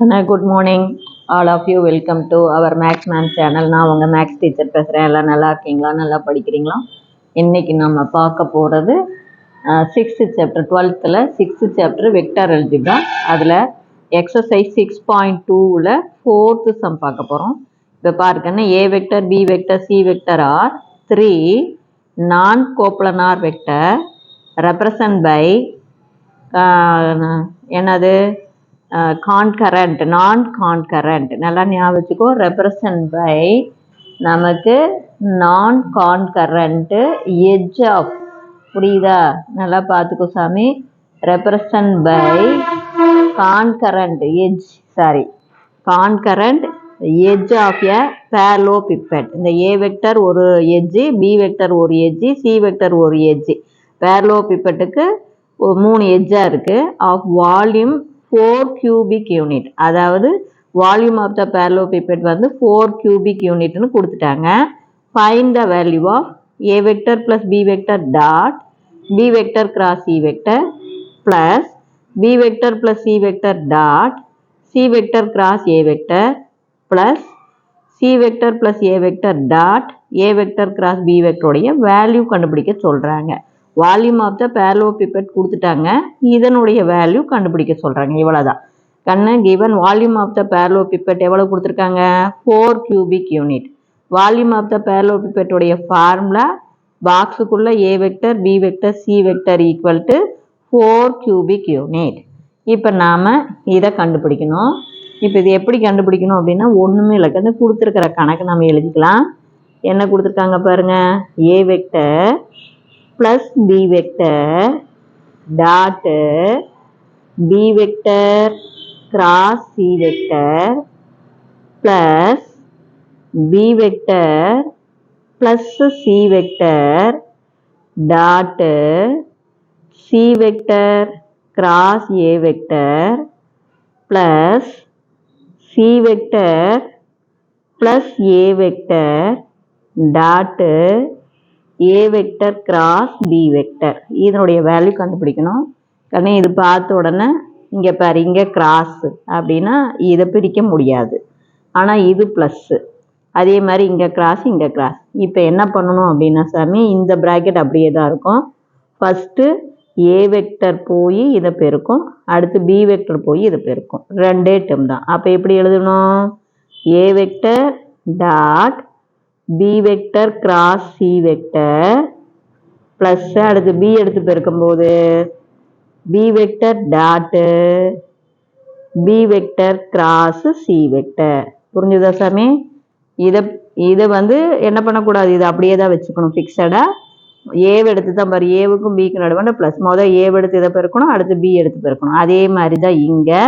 Good morning, all of you. Welcome to our Max Man channel. நான் உங்க maths teacher பேசுகிறேன். எல்லாம் நல்லா இருக்கீங்களா? நல்லா படிக்கிறீங்களா? இன்னைக்கு நம்ம பார்க்க போகிறது 6th chapter 12th 6th chapter vector algebra. அதில் எக்ஸசைஸ் 6.2ல் 4th சம் பார்க்க போகிறோம். இப்போ பாருங்கன்னா A vector, B vector, C vector are 3 non coplanar vector represent by என்னது கான்கரண்ட், நான் கான்கரண்ட். நல்லா ஞாபகம் வச்சுக்கோ. ரெப்ரசன்ட் பை நமக்கு நான் கான்கரண்ட் எட்ஜ் ஆஃப், புரியுதா? நல்லா பார்த்துக்கோ சாமி. Represent by concurrent edge, concurrent edge of a parallelepiped. இந்த ஏ வெக்டர் ஒரு எட்ஜு, பி வெக்டர் ஒரு எட்ஜு, சி வெக்டர் ஒரு எட்ஜு. பேரலோபிப்பட்டுக்கு 3 எட்ஜாக இருக்குது. Of volume 4 cubic unit. அதாவது வால்யூம் ஆஃப் த பேரலோபிப்பட் வந்து 4 cubic unitனு கொடுத்துட்டாங்க. Find the value of A vector plus B vector dot B vector cross C vector plus B vector plus C vector dot C vector cross A vector plus C vector plus A vector dot A vector cross B வெக்டருடைய value கண்டுபிடிக்க சொல்கிறாங்க. Volume of the பேரலோபிப்பட் கொடுத்துட்டாங்க, இதனுடைய value கண்டுபிடிக்க சொல்கிறாங்க. இவ்வளோதான் கண்ணு. Given volume of the parallelepiped எவ்வளோ கொடுத்துருக்காங்க? 4 cubic unit. Volume of the பேரலோபிப்பட்டுடைய ஃபார்முலா பாக்ஸுக்குள்ளே A vector, B vector, C vector equal to 4 cubic unit. இப்போ நாம் இதை கண்டுபிடிக்கணும். இப்போ இது எப்படி கண்டுபிடிக்கணும் அப்படின்னா ஒன்றுமே இல்லை கண்ணு. கொடுத்துருக்கிற கணக்கு நம்ம எழுதிக்கலாம். என்ன கொடுத்துருக்காங்க பாருங்கள். ஏ vector plus b vector dot b vector cross c vector plus b vector plus c vector dot c vector cross a vector plus c vector plus a vector dot A vector cross B vector. இதனுடைய value கண்டுபிடிக்கணும். கண்ணு இது பார்த்த உடனே இங்கே பாரு, இங்கே cross அப்படின்னா இதை பிரிக்க முடியாது. ஆனால் இது ப்ளஸ்ஸு. அதே மாதிரி இங்கே கிராஸ், இங்கே கிராஸ். இப்போ என்ன பண்ணணும் அப்படின்னா சாமி, இந்த ப்ராக்கெட் அப்படியே தான் இருக்கும். ஃபஸ்ட்டு ஏ வெக்டர் போய் இதை பெருக்கும், அடுத்து பி வெக்டர் போய் இதை பெருக்கும். ரெண்டே டேர்ம் தான். அப்போ எப்படி எழுதணும்? ஏ vector dot b vector cross c vector plus அடுத்து b எடுத்து பெருக்கும்போது b vector dot b vector cross c vector. புரிஞ்சுதா சாமி? இதை வந்து என்ன பண்ணக்கூடாது, இதை அப்படியே தான் வச்சுக்கணும் ஃபிக்ஸடாக. ஏவை எடுத்து தான் பாரு, ஏவுக்கும் பிக்கு நடுவான ப்ளஸ். முதல் ஏவை எடுத்து இதை பெருக்கணும், அடுத்து பி எடுத்து பெருக்கணும். அதே மாதிரி தான் இங்கே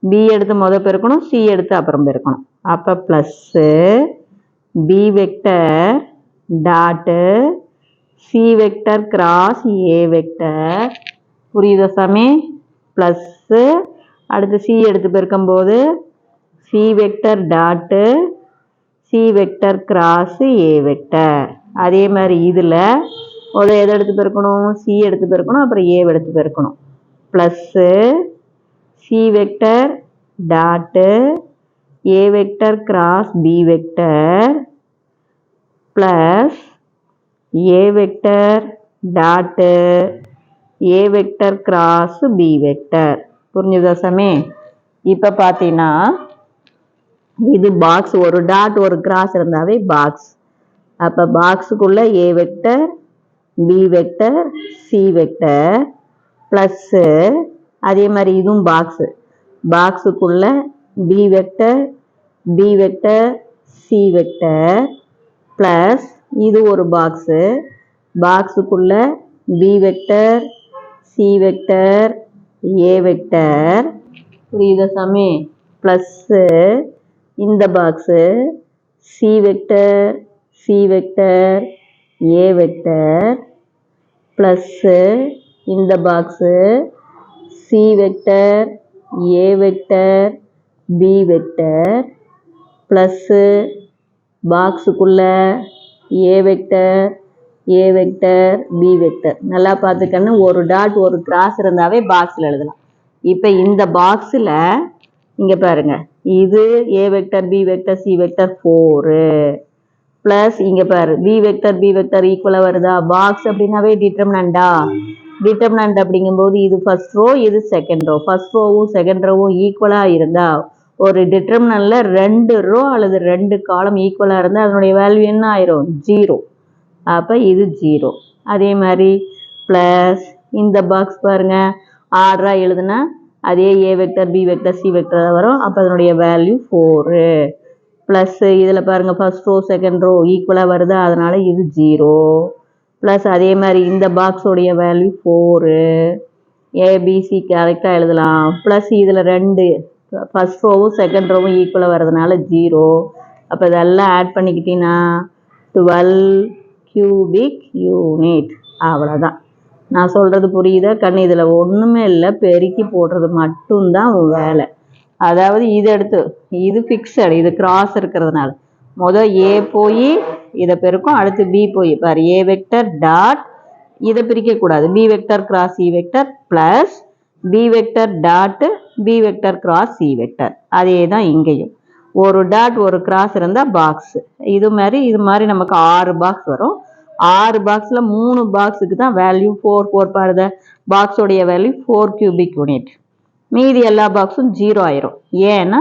பி எடுத்து முதல் பெருக்கணும், சி எடுத்து அப்புறம் பெருக்கணும். அப்போ plus b vector dot c vector cross a vector. புரியுதா சாமி? ப்ளஸ்ஸு அடுத்து சி எடுத்து பெருக்கும்போது c vector dot c vector cross a vector. அதே மாதிரி இதில் ஒரு எதை எடுத்து பெருக்கணும்? சி எடுத்து பெருக்கணும், அப்புறம் ஏ எடுத்து பெருக்கணும். Plus c vector dot a vector cross b vector plus a vector dot a vector cross b vector. புரிஞ்சுதா சாமி? இப்போ பார்த்தீங்கன்னா இது பாக்ஸ், ஒரு டாட் ஒரு கிராஸ் இருந்தாவே பாக்ஸ். அப்போ பாக்ஸுக்குள்ளே A vector, B vector, C vector plus அதே மாதிரி இதுவும் பாக்ஸு. பாக்ஸுக்குள்ளே B vector, B vector, C vector plus இது ஒரு பாக்ஸு. பாக்ஸுக்குள்ளே B vector, C vector, A vector. புரியுதா சாமி? ப்ளஸ்ஸு இந்த box C vector, C vector, A vector plus இந்த box C vector, A vector, B vector plus பாக்ஸுக்குள்ளே A vector, A vector, B vector. நல்லா பார்த்துக்கன்னு, ஒரு டாட் ஒரு கிராஸ் இருந்தாவே பாக்ஸில் எழுதலாம். இப்போ இந்த பாக்ஸில் இங்கே பாருங்க, இது A vector B vector C vector 4 plus இங்கே பாரு பி வெக்டர் ஈக்குவலாக வருதா? பாக்ஸ் அப்படின்னாவே டிட்டர்மினண்டா? டிட்டர்மினண்ட் அப்படிங்கும்போது இது ஃபர்ஸ்ட் ரோ, இது செகண்ட் ரோ. ஃபர்ஸ்ட் ரோவும் செகண்ட் ரோவும் ஈக்குவலாக இருந்தா ஒரு டிட்டர்மினல்ல 2 ரோ அல்லது 2 காலம் ஈக்குவலாக இருந்தால் அதனுடைய வேல்யூ என்ன ஆயிரும்? 0. அப்போ இது 0. அதே மாதிரி ப்ளஸ் இந்த பாக்ஸ் பாருங்க, ஆர்டராக எழுதுனா அதே A vector B vector C vector வரும். அப்போ அதனுடைய வேல்யூ 4 ப்ளஸ் இதில் பாருங்கள் ஃபர்ஸ்ட் ரோ செகண்ட் ரோ ஈக்குவலாக வருதா? அதனால் இது 0 ப்ளஸ் அதே மாதிரி இந்த பாக்ஸோடைய வேல்யூ 4 ஏபிசி கரெக்டாக எழுதலாம். ப்ளஸ் இதில் 2 ஃபர்ஸ்ட் ரோவும் செகண்ட் ரோவும் ஈக்குவலாக வர்றதுனால 0. அப்போ இதெல்லாம் ஆட் பண்ணிக்கிட்டீங்கன்னா 12 கியூபிக் யூனிட். அவ்வளோதான். நான் சொல்கிறது புரியுதா கண்ணு? இதில் ஒன்றுமே இல்லை, பெருக்கி போடுறது மட்டும்தான் வேலை. அதாவது இது எடுத்து இது ஃபிக்ஸடு, இது கிராஸ் இருக்கிறதுனால முதல் ஏ போய் இதை பெருக்கும், அடுத்து பி போய் பாரு ஏ வெக்டர் டாட் இதை பிரிக்கக்கூடாது, B vector cross C vector plus B vector dot B vector cross C vector. அதே தான் இங்கேயும் ஒரு டாட் ஒரு கிராஸ் இருந்தால் பாக்ஸ். இது மாதிரி நமக்கு 6 பாக்ஸ் வரும். 6 பாக்ஸில் 3 பாக்ஸுக்கு தான் வேல்யூ 4 பாருங்க, பாக்ஸோடைய வேல்யூ 4 கியூபிக் யூனிட். மீதி எல்லா பாக்ஸும் 0 ஆயிரும். ஏன்னா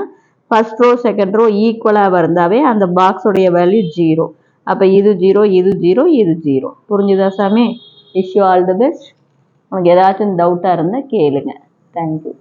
ஃபர்ஸ்ட் ரோ செகண்ட் ரோ ஈக்குவலாக இருந்தாவே அந்த பாக்ஸோடைய வேல்யூ 0. அப்போ இது 0, இது 0, இது 0. புரிஞ்சுதா சாமி? Wish you all the best. உனக்கு ஏதாச்சும் டவுட்டாக இருந்தால் கேளுங்க. தேங்க்யூ.